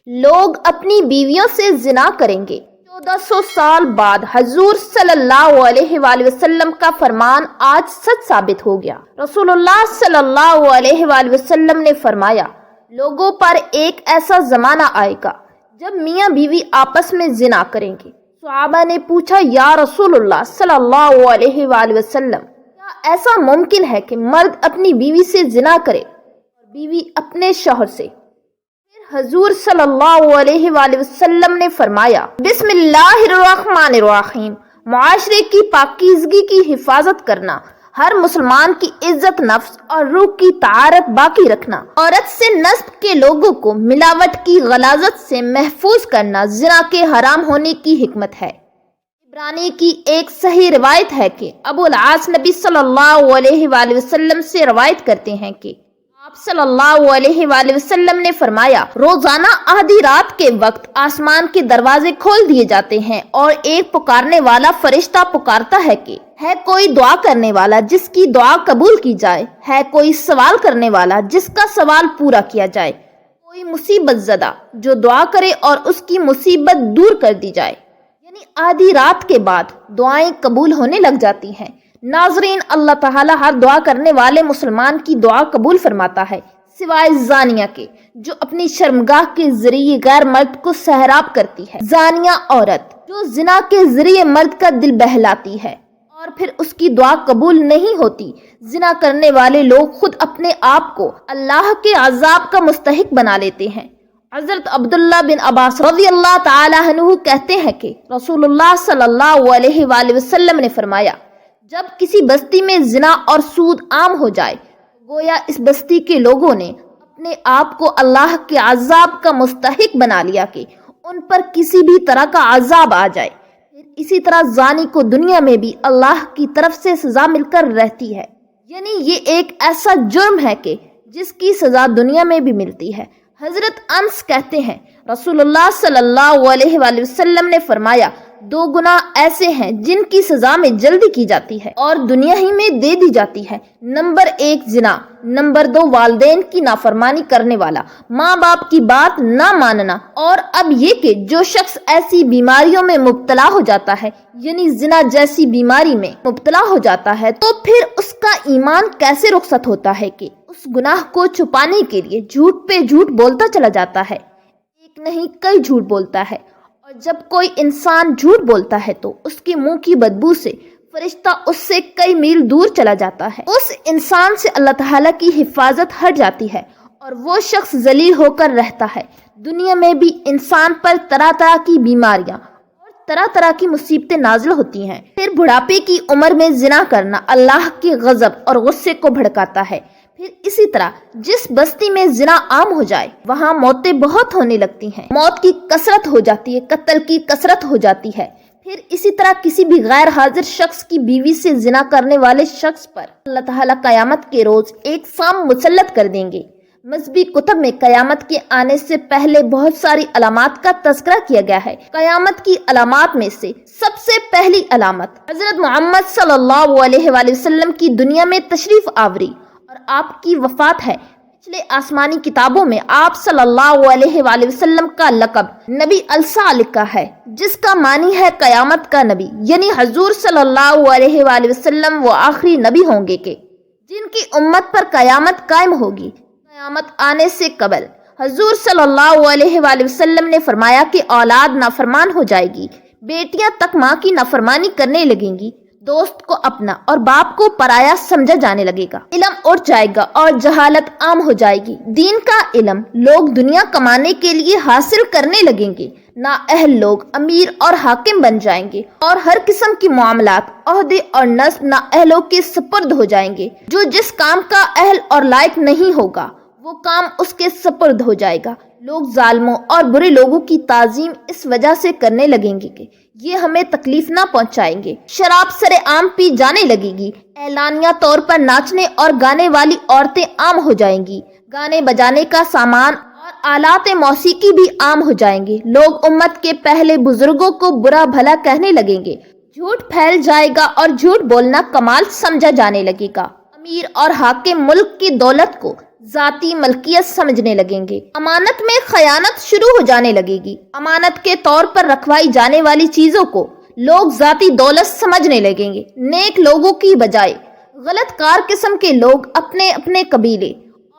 لوگ اپنی بیویوں سے زنا کریں گے۔ 1400 سال بعد حضور صلی اللہ علیہ وآلہ وسلم کا فرمان آج سچ ثابت ہو گیا۔ رسول اللہ صلی اللہ علیہ وآلہ وسلم نے فرمایا، لوگوں پر ایک ایسا زمانہ آئے گا جب میاں بیوی آپس میں زنا کریں گے۔ صحابہ نے پوچھا، یا رسول اللہ صلی اللہ علیہ وآلہ وسلم، کیا ایسا ممکن ہے کہ مرد اپنی بیوی سے زنا کرے اور بیوی اپنے شوہر سے؟ پھر حضور صلی اللہ علیہ وآلہ وسلم نے فرمایا، بسم اللہ الرحمن الرحیم، معاشرے کی پاکیزگی کی حفاظت کرنا، ہر مسلمان کی عزت نفس اور روح کی طہارت باقی رکھنا، عورت سے نسب کے لوگوں کو ملاوٹ کی غلاظت سے محفوظ کرنا زنا کے حرام ہونے کی حکمت ہے۔ عبرانی کی ایک صحیح روایت ہے کہ ابو العاص نبی صلی اللہ علیہ وآلہ وسلم سے روایت کرتے ہیں کہ آپ صلی اللہ علیہ وآلہ وسلم نے فرمایا، روزانہ آدھی رات کے وقت آسمان کے دروازے کھول دیے جاتے ہیں اور ایک پکارنے والا فرشتہ پکارتا ہے کہ ہے کوئی دعا کرنے والا جس کی دعا قبول کی جائے، ہے کوئی سوال کرنے والا جس کا سوال پورا کیا جائے، کوئی مصیبت زدہ جو دعا کرے اور اس کی مصیبت دور کر دی جائے۔ یعنی آدھی رات کے بعد دعائیں قبول ہونے لگ جاتی ہیں۔ ناظرین، اللہ تعالیٰ ہر دعا کرنے والے مسلمان کی دعا قبول فرماتا ہے، سوائے زانیہ کے جو اپنی شرمگاہ کے ذریعے غیر مرد کو سحراب کرتی ہے۔ زانیہ عورت جو زنا کے ذریعے مرد کا دل بہلاتی ہے اور پھر اس کی دعا قبول نہیں ہوتی۔ زنا کرنے والے لوگ خود اپنے آپ کو اللہ کے عذاب کا مستحق بنا لیتے ہیں۔ حضرت عبداللہ بن عباس رضی اللہ تعالی عنہ کہتے ہیں کہ رسول اللہ صلی اللہ علیہ وآلہ وسلم نے فرمایا، جب کسی بستی میں زنا اور سود عام ہو جائے، گویا اس بستی کے لوگوں نے اپنے آپ کو اللہ کے عذاب کا مستحق بنا لیا کہ ان پر کسی بھی طرح کا عذاب آ جائے۔ اسی طرح زانی کو دنیا میں بھی اللہ کی طرف سے سزا مل کر رہتی ہے، یعنی یہ ایک ایسا جرم ہے کہ جس کی سزا دنیا میں بھی ملتی ہے۔ حضرت انس کہتے ہیں، رسول اللہ صلی اللہ علیہ وآلہ وسلم نے فرمایا، دو گناہ ایسے ہیں جن کی سزا میں جلدی کی جاتی ہے اور دنیا ہی میں دے دی جاتی ہے۔ نمبر 1 زنا، نمبر 2 والدین کی نافرمانی کرنے والا، ماں باپ کی بات نہ ماننا، اور اب یہ کہ جو شخص ایسی بیماریوں میں مبتلا ہو جاتا ہے، یعنی زنا جیسی بیماری میں مبتلا ہو جاتا ہے، تو پھر اس کا ایمان کیسے رخصت ہوتا ہے کہ اس گناہ کو چھپانے کے لیے جھوٹ پہ جھوٹ بولتا چلا جاتا ہے، ایک نہیں کئی جھوٹ بولتا ہے۔ اور جب کوئی انسان جھوٹ بولتا ہے تو اس کے منہ کی بدبو سے فرشتہ اس سے کئی میل دور چلا جاتا ہے، اس انسان سے اللہ تعالیٰ کی حفاظت ہٹ جاتی ہے اور وہ شخص ذلیل ہو کر رہتا ہے۔ دنیا میں بھی انسان پر طرح طرح کی بیماریاں اور طرح طرح کی مصیبتیں نازل ہوتی ہیں۔ پھر بڑھاپے کی عمر میں زنا کرنا اللہ کے غضب اور غصے کو بھڑکاتا ہے۔ پھر اسی طرح جس بستی میں زنا عام ہو جائے وہاں موتیں بہت ہونے لگتی ہیں، موت کی کثرت ہو جاتی ہے، قتل کی کثرت ہو جاتی ہے۔ پھر اسی طرح کسی بھی غیر حاضر شخص کی بیوی سے زنا کرنے والے شخص پر اللہ تعالیٰ قیامت کے روز ایک سام مسلط کر دیں گے۔ مذہبی کتب میں قیامت کے آنے سے پہلے بہت ساری علامات کا تذکرہ کیا گیا ہے۔ قیامت کی علامات میں سے سب سے پہلی علامت حضرت محمد صلی اللہ علیہ وآلہ وسلم کی دنیا میں تشریف آوری اور آپ کی وفات ہے۔ پچھلے آسمانی کتابوں میں آپ صلی اللہ علیہ وآلہ وسلم کا لقب نبی السا لکھا ہے، جس کا معنی ہے قیامت کا نبی، یعنی حضور صلی اللہ علیہ وآلہ وسلم وہ آخری نبی ہوں گے کہ جن کی امت پر قیامت قائم ہوگی۔ قیامت آنے سے قبل حضور صلی اللہ علیہ وآلہ وسلم نے فرمایا کہ اولاد نافرمان ہو جائے گی، بیٹیاں تک ماں کی نافرمانی کرنے لگیں گی، دوست کو اپنا اور باپ کو پرایا سمجھا جانے لگے گا، علم اٹھ جائے گا اور جہالت عام ہو جائے گی۔ دین کا علم لوگ دنیا کمانے کے لیے حاصل کرنے لگیں گے، نااہل لوگ امیر اور حاکم بن جائیں گے اور ہر قسم کی معاملات، عہدے اور نصب نااہلوں کے سپرد ہو جائیں گے۔ جو جس کام کا اہل اور لائق نہیں ہوگا وہ کام اس کے سپرد ہو جائے گا۔ لوگ ظالموں اور برے لوگوں کی تعظیم اس وجہ سے کرنے لگیں گے کہ یہ ہمیں تکلیف نہ پہنچائیں گے۔ شراب سر عام پی جانے لگے گی، اعلانیہ طور پر ناچنے اور گانے والی عورتیں عام ہو جائیں گی، گانے بجانے کا سامان اور آلات موسیقی بھی عام ہو جائیں گے۔ لوگ امت کے پہلے بزرگوں کو برا بھلا کہنے لگیں گے، جھوٹ پھیل جائے گا اور جھوٹ بولنا کمال سمجھا جانے لگے گا۔ امیر اور حاکم ملک کی دولت کو ذاتی ملکیت سمجھنے لگیں گے، امانت میں خیانت شروع ہو جانے لگے گی، امانت کے طور پر رکھوائی جانے والی چیزوں کو لوگ ذاتی دولت سمجھنے لگیں گے، نیک لوگوں کی بجائے غلط کار قسم کے لوگ اپنے اپنے قبیلے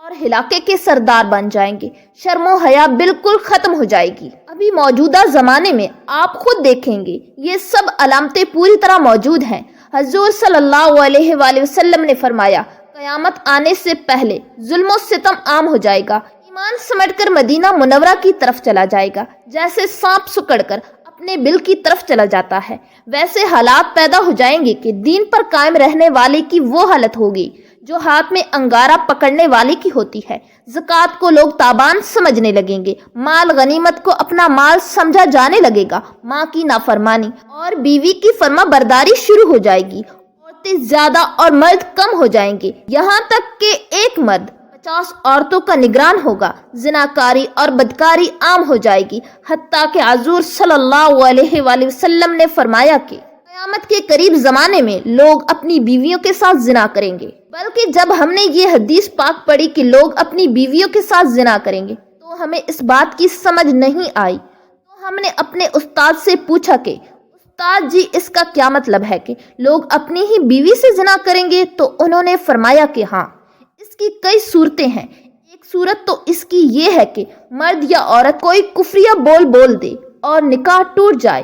اور علاقے کے سردار بن جائیں گے، شرم و حیا بالکل ختم ہو جائے گی۔ ابھی موجودہ زمانے میں آپ خود دیکھیں گے یہ سب علامتیں پوری طرح موجود ہیں۔ حضور صلی اللہ علیہ وآلہ وسلم نے فرمایا قیامت آنے سے پہلے ظلم و ستم عام ہو جائے گا، ایمان سمٹ کر مدینہ منورہ کی طرف چلا جائے گا، جیسے سانپ سکڑ کر اپنے بل کی طرف چلا جاتا ہے، ویسے حالات پیدا ہو جائیں گے کہ دین پر قائم رہنے والے کی وہ حالت ہوگی جو ہاتھ میں انگارہ پکڑنے والے کی ہوتی ہے۔ زکوٰۃ کو لوگ تابان سمجھنے لگیں گے، مال غنیمت کو اپنا مال سمجھا جانے لگے گا، ماں کی نافرمانی اور بیوی کی فرما برداری شروع ہو جائے گی، عورتیں زیادہ اور مرد کم ہو جائیں گے، یہاں تک کہ ایک مرد 50 عورتوں کا نگران ہوگا، زناکاری اور بدکاری عام ہو جائے گی، حتیٰ کہ حضور صلی اللہ علیہ وآلہ وسلم نے فرمایا کہ قیامت کے قریب زمانے میں لوگ اپنی بیویوں کے ساتھ زنا کریں گے۔ بلکہ جب ہم نے یہ حدیث پاک پڑھی کہ لوگ اپنی بیویوں کے ساتھ زنا کریں گے تو ہمیں اس بات کی سمجھ نہیں آئی، تو ہم نے اپنے استاد سے پوچھا کہ استاد جی اس کا کیا مطلب ہے کہ لوگ اپنی ہی بیوی سے زنا کریں گے؟ تو انہوں نے فرمایا کہ ہاں، اس کی کئی صورتیں ہیں۔ ایک صورت تو اس کی یہ ہے کہ مرد یا عورت کوئی کفریہ بول دے اور نکاح ٹوٹ جائے،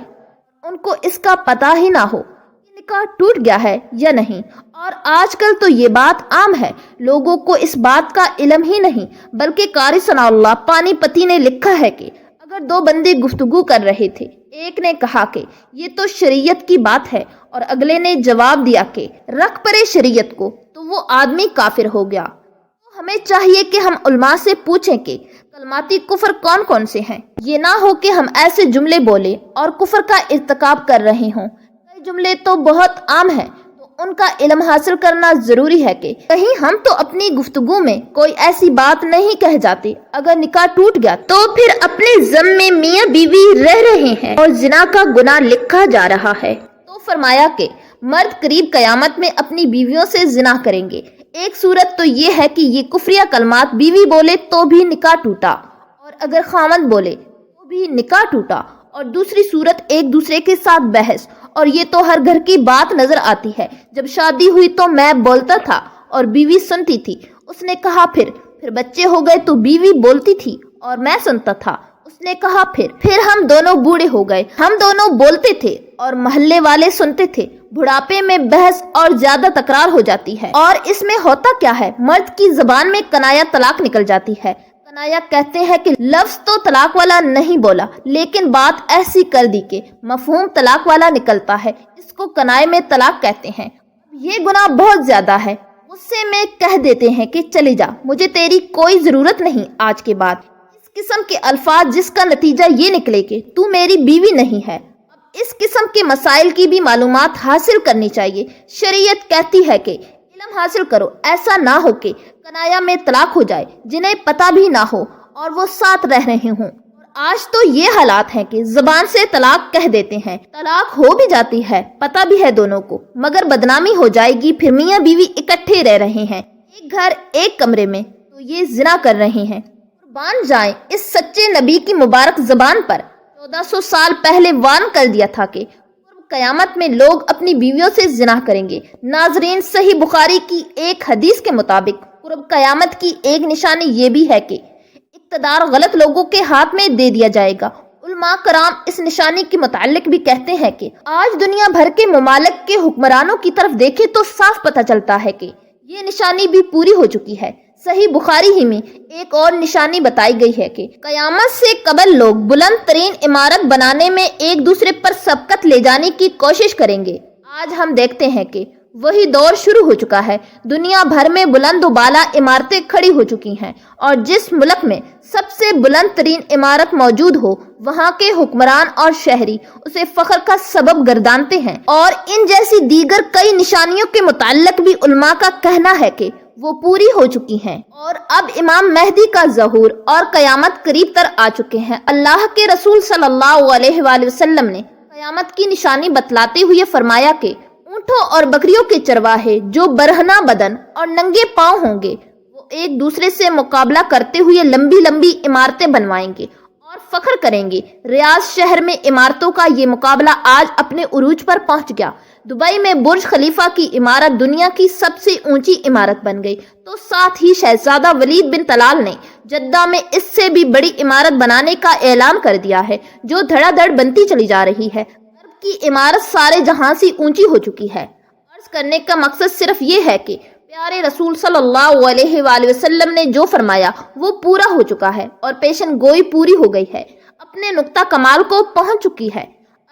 ان کو اس کا پتہ ہی نہ ہو کہ نکاح ٹوٹ گیا ہے یا نہیں۔ اور آج کل تو یہ بات عام ہے، لوگوں کو اس بات کا علم ہی نہیں، بلکہ قاری ثناء اللہ پانی پتی نے لکھا ہے کہ اگر دو بندے گفتگو کر رہے تھے، ایک نے کہا کہ یہ تو شریعت کی بات ہے اور اگلے نے جواب دیا کہ رکھ پرے شریعت کو، تو وہ آدمی کافر ہو گیا۔ تو ہمیں چاہیے کہ ہم علماء سے پوچھیں کہ کلماتی کفر کون کون سے ہیں، یہ نہ ہو کہ ہم ایسے جملے بولیں اور کفر کا ارتکاب کر رہے ہوں۔ کئی جملے تو بہت عام ہیں، تو ان کا علم حاصل کرنا ضروری ہے کہ کہیں ہم تو اپنی گفتگو میں کوئی ایسی بات نہیں کہہ جاتے، اگر نکاح ٹوٹ گیا تو پھر اپنے ذم میں میاں بیوی رہ رہے ہیں اور زنا کا گناہ لکھا جا رہا ہے۔ تو فرمایا کہ مرد قریب قیامت میں اپنی بیویوں سے زنا کریں گے۔ ایک صورت تو یہ ہے کہ یہ کفریہ کلمات بیوی بولے تو بھی نکاح ٹوٹا، اور اگر خاوند بولے تو بھی نکاح ٹوٹا، اور دوسری صورت ایک دوسرے کے ساتھ بحث، اور یہ تو ہر گھر کی بات نظر آتی ہے۔ جب شادی ہوئی تو میں بولتا تھا اور بیوی سنتی تھی، اس نے کہا پھر بچے ہو گئے تو بیوی بولتی تھی اور میں سنتا تھا، اس نے کہا پھر ہم دونوں بوڑھے ہو گئے، ہم دونوں بولتے تھے اور محلے والے سنتے تھے۔ بڑھاپے میں بحث اور زیادہ تکرار ہو جاتی ہے، اور اس میں ہوتا کیا ہے، مرد کی زبان میں کنایا طلاق نکل جاتی ہے۔ کنایا کہتے ہیں کہ لفظ تو طلاق والا نہیں بولا، لیکن بات ایسی کر دی کہ مفہوم طلاق والا نکلتا ہے، اس کو کنائے میں طلاق کہتے ہیں۔ یہ گناہ بہت زیادہ ہے، غصے میں کہہ دیتے ہیں کہ چلی جا، مجھے تیری کوئی ضرورت نہیں آج کے بعد۔ اس قسم کے الفاظ جس کا نتیجہ یہ نکلے کہ تو میری بیوی نہیں ہے۔ اب اس قسم کے مسائل کی بھی معلومات حاصل کرنی چاہیے۔ شریعت کہتی ہے کہ علم حاصل کرو، ایسا نہ ہو کہ کنایا میں طلاق ہو جائے، جنہیں پتہ بھی نہ ہو اور وہ ساتھ رہ رہے ہوں۔ اور آج تو یہ حالات ہیں کہ زبان سے طلاق کہہ دیتے ہیں، طلاق ہو بھی جاتی ہے، پتہ بھی ہے دونوں کو، مگر بدنامی ہو جائے گی، پھر میاں بیوی اکٹھے رہ رہے ہیں، ایک گھر ایک کمرے میں، تو یہ زنا کر رہے ہیں۔ قربان جائیں اس سچے نبی کی مبارک زبان پر 1400 سال پہلے وارن کر دیا تھا کہ قیامت میں لوگ اپنی بیویوں سے زنا کریں گے۔ ناظرین، صحیح بخاری کی ایک حدیث کے مطابق قرب قیامت کی ایک نشانی یہ بھی ہے کہ اقتدار غلط لوگوں کے ہاتھ میں دے دیا جائے گا۔ علماء کرام اس نشانی کے متعلق بھی کہتے ہیں کہ آج دنیا بھر کے ممالک کے حکمرانوں کی طرف دیکھیں تو صاف پتہ چلتا ہے کہ یہ نشانی بھی پوری ہو چکی ہے۔ صحیح بخاری ہی میں ایک اور نشانی بتائی گئی ہے کہ قیامت سے قبل لوگ بلند ترین عمارت بنانے میں ایک دوسرے پر سبقت لے جانے کی کوشش کریں گے۔ آج ہم دیکھتے ہیں کہ وہی دور شروع ہو چکا ہے، دنیا بھر میں بلند و بالا عمارتیں کھڑی ہو چکی ہیں، اور جس ملک میں سب سے بلند ترین عمارت موجود ہو وہاں کے حکمران اور شہری اسے فخر کا سبب گردانتے ہیں۔ اور ان جیسی دیگر کئی نشانیوں کے متعلق بھی علماء کا کہنا ہے کہ وہ پوری ہو چکی ہیں، اور اب امام مہدی کا ظہور اور قیامت قریب تر آ چکے ہیں۔ اللہ کے رسول صلی اللہ علیہ وآلہ وسلم نے قیامت کی نشانی بتلاتے ہوئے فرمایا کہ اونٹوں اور بکریوں کے چرواہے جو برہنہ بدن اور ننگے پاؤں ہوں گے وہ ایک دوسرے سے مقابلہ کرتے ہوئے لمبی لمبی عمارتیں بنوائیں گے اور فخر کریں گے۔ ریاض شہر میں عمارتوں کا یہ مقابلہ آج اپنے عروج پر پہنچ گیا۔ دبئی میں برج خلیفہ کی عمارت دنیا کی سب سے اونچی عمارت بن گئی، تو ساتھ ہی شہزادہ ولید بن طلال نے جدہ میں اس سے بھی بڑی عمارت بنانے کا اعلان کر دیا ہے، جو دھڑا دھڑ بنتی چلی جا رہی ہے۔ عرب کی عمارت سارے جہاں سے اونچی ہو چکی ہے۔ عرض کرنے کا مقصد صرف یہ ہے کہ پیارے رسول صلی اللہ علیہ وآلہ وسلم نے جو فرمایا وہ پورا ہو چکا ہے اور پیشن گوئی پوری ہو گئی ہے، اپنے نقطہ کمال کو پہنچ چکی ہے۔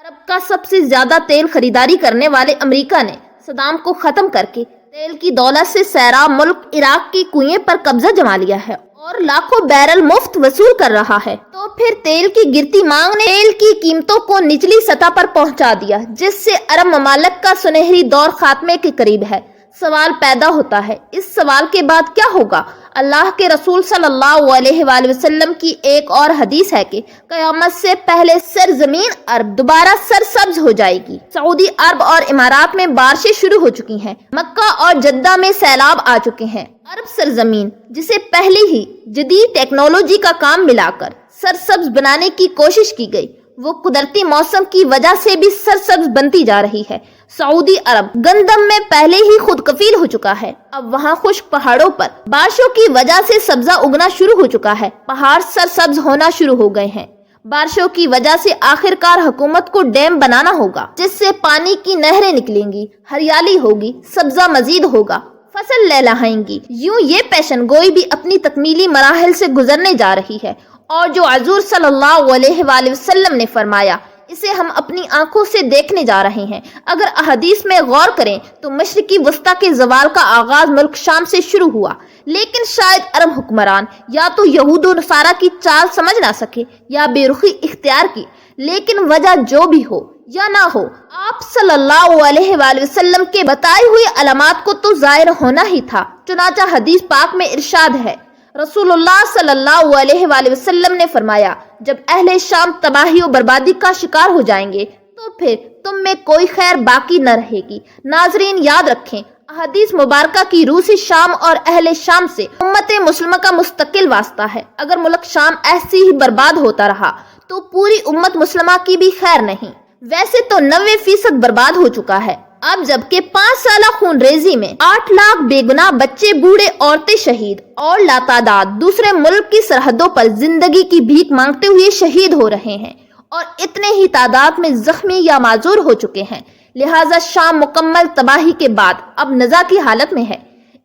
عرب کا سب سے زیادہ تیل خریداری کرنے والے امریکہ نے صدام کو ختم کر کے تیل کی دولت سے سیراب ملک عراق کی کنویں پر قبضہ جما لیا ہے اور لاکھوں بیرل مفت وصول کر رہا ہے۔ تو پھر تیل کی گرتی مانگ نے تیل کی قیمتوں کو نچلی سطح پر پہنچا دیا، جس سے عرب ممالک کا سنہری دور خاتمے کے قریب ہے۔ سوال پیدا ہوتا ہے، اس سوال کے بعد کیا ہوگا؟ اللہ کے رسول صلی اللہ علیہ وآلہ وسلم کی ایک اور حدیث ہے کہ قیامت سے پہلے سرزمین عرب دوبارہ سرسبز ہو جائے گی۔ سعودی عرب اور امارات میں بارشیں شروع ہو چکی ہیں، مکہ اور جدہ میں سیلاب آ چکے ہیں۔ عرب سرزمین جسے پہلے ہی جدید ٹیکنالوجی کا کام ملا کر سرسبز بنانے کی کوشش کی گئی، وہ قدرتی موسم کی وجہ سے بھی سرسبز بنتی جا رہی ہے۔ سعودی عرب گندم میں پہلے ہی خود کفیل ہو چکا ہے، اب وہاں خشک پہاڑوں پر بارشوں کی وجہ سے سبزہ اگنا شروع ہو چکا ہے، پہاڑ سرسبز ہونا شروع ہو گئے ہیں۔ بارشوں کی وجہ سے آخر کار حکومت کو ڈیم بنانا ہوگا، جس سے پانی کی نہریں نکلیں گی، ہریالی ہوگی، سبزہ مزید ہوگا، فصل لہلہائیں گی۔ یوں یہ پیشن گوئی بھی اپنی تکمیلی مراحل سے گزرنے جا رہی ہے، اور جو حضور صلی اللہ علیہ وآلہ وسلم نے فرمایا اسے ہم اپنی آنکھوں سے دیکھنے جا رہے ہیں۔ اگر احادیث میں غور کریں تو مشرقی وسطی کے زوال کا آغاز ملک شام سے شروع ہوا، لیکن شاید عرب حکمران یا تو یہود و نصارہ کی چال سمجھ نہ سکے یا بے رخی اختیار کی، لیکن وجہ جو بھی ہو یا نہ ہو، آپ صلی اللہ علیہ وآلہ وسلم کے بتائے ہوئے علامات کو تو ظاہر ہونا ہی تھا۔ چنانچہ حدیث پاک میں ارشاد ہے، رسول اللہ صلی اللہ علیہ وآلہ وسلم نے فرمایا، جب اہل شام تباہی و بربادی کا شکار ہو جائیں گے تو پھر تم میں کوئی خیر باقی نہ رہے گی۔ ناظرین یاد رکھیں، احادیث مبارکہ کی روح سے شام اور اہل شام سے امت مسلمہ کا مستقل واسطہ ہے۔ اگر ملک شام ایسی ہی برباد ہوتا رہا تو پوری امت مسلمہ کی بھی خیر نہیں۔ ویسے تو 90% برباد ہو چکا ہے، اب جبکہ 5 سالہ خون ریزی میں 8 لاکھ بے گناہ بچے، بوڑھے، عورتیں شہید اور لاتعداد دوسرے ملک کی سرحدوں پر زندگی کی بھیک مانگتے ہوئے شہید ہو رہے ہیں، اور اتنے ہی تعداد میں زخمی یا معذور ہو چکے ہیں۔ لہٰذا شام مکمل تباہی کے بعد اب نزا کی حالت میں ہے۔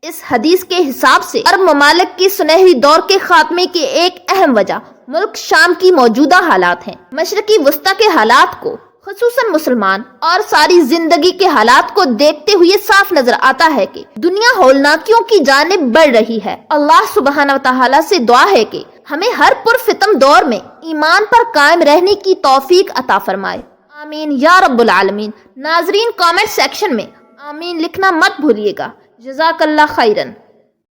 اس حدیث کے حساب سے عرب ممالک کی سنہری دور کے خاتمے کی ایک اہم وجہ ملک شام کی موجودہ حالات ہیں۔ مشرقی وسطی کے حالات کو، خصوصاً مسلمان اور ساری زندگی کے حالات کو دیکھتے ہوئے صاف نظر آتا ہے کہ دنیا ہولناکیوں کی جانب بڑھ رہی ہے۔ اللہ سبحانہ وتعالی سے دعا ہے کہ ہمیں ہر پرفتن دور میں ایمان پر قائم رہنے کی توفیق عطا فرمائے، آمین یا رب العالمین۔ ناظرین کامنٹ سیکشن میں آمین لکھنا مت بھولیے گا۔ جزاک اللہ خیرن۔